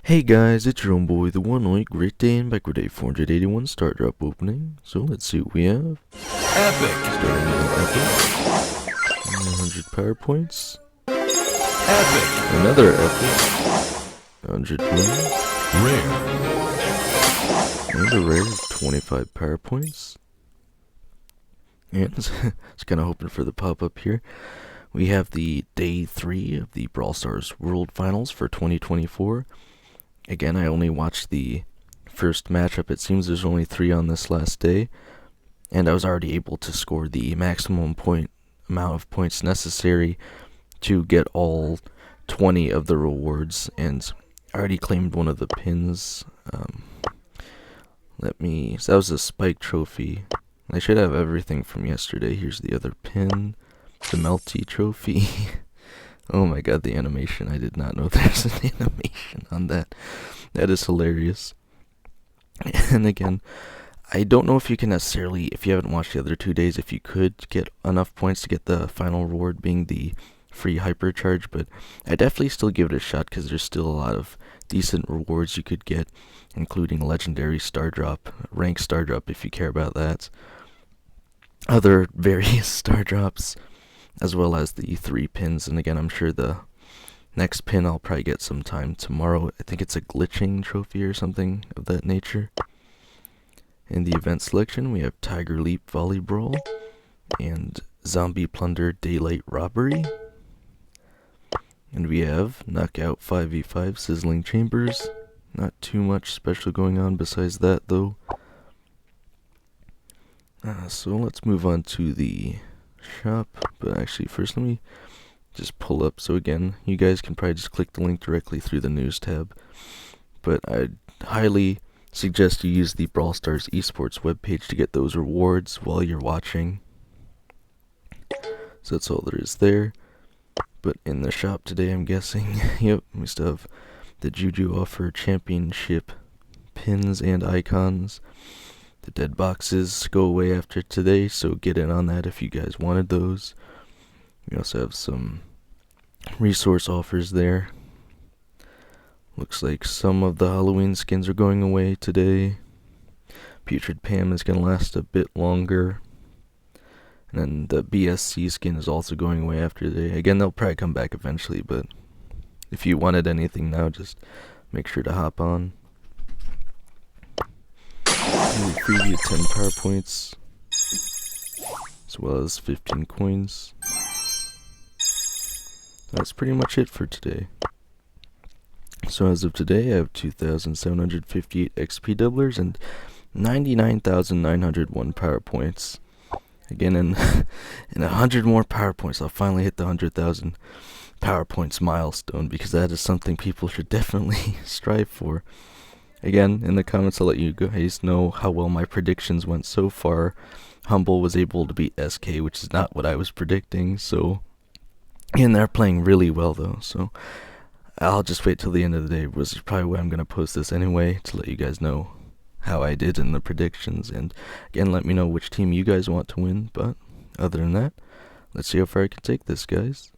Hey guys, it's your own boy, the one only Great Day, and back with a 481 start drop opening. So let's see what we have. Epic! Starting with an epic. 100 power points. Epic! Another epic. 100 wins. Rare. And a rare, 25 power points. And it's kind of hoping for the pop-up here. We have the day 3 of the Brawl Stars World Finals for 2024. Again, I only watched the first matchup. It seems there's only 3 on this last day, and I was already able to score the maximum amount of points necessary to get all 20 of the rewards, and I already claimed one of the pins. So that was a spike trophy. I should have everything from yesterday. Here's the other pin, the Melty trophy. Oh my god, the animation. I did not know there's an animation on that. That is hilarious. And again, I don't know if you can necessarily, if you haven't watched the other 2 days, if you could get enough points to get the final reward being the free hypercharge, but I definitely still give it a shot because there's still a lot of decent rewards you could get, including legendary star drop, rank star drop if you care about that, other various star drops, as well as the 3 pins. And again, I'm sure the next pin I'll probably get sometime tomorrow. I think it's a glitching trophy or something of that nature. In the event selection, we have Tiger Leap Volley Brawl and Zombie Plunder Daylight Robbery. And we have Knockout 5v5 Sizzling Chambers. Not too much special going on besides that, though. So let's move on to the shop. But actually, first let me just pull up. So again, you guys can probably just click the link directly through the news tab. But I'd highly suggest you use the Brawl Stars esports webpage to get those rewards while you're watching. So that's all there is there. But in the shop today, I'm guessing, yep, we still have the Juju Offer Championship pins and icons. The dead boxes go away after today, so get in on that if you guys wanted those. We also have some resource offers there. Looks like some of the Halloween skins are going away today. Putrid Pam is going to last a bit longer. And then the BSC skin is also going away after today. Again, they'll probably come back eventually, but if you wanted anything now, just make sure to hop on. Preview 10 power points, as well as 15 coins. That's pretty much it for today. So as of today, I have 2,758 XP doublers and 99,901 power points. Again, in 100 more power points, I'll finally hit the 100,000 power points milestone, because that is something people should definitely strive for. Again, in the comments, I'll let you guys know how well my predictions went so far. Humble was able to beat SK, which is not what I was predicting, so... And they're playing really well, though, so... I'll just wait till the end of the day, which is probably why I'm going to post this anyway, to let you guys know how I did in the predictions. And again, let me know which team you guys want to win, but other than that, let's see how far I can take this, guys.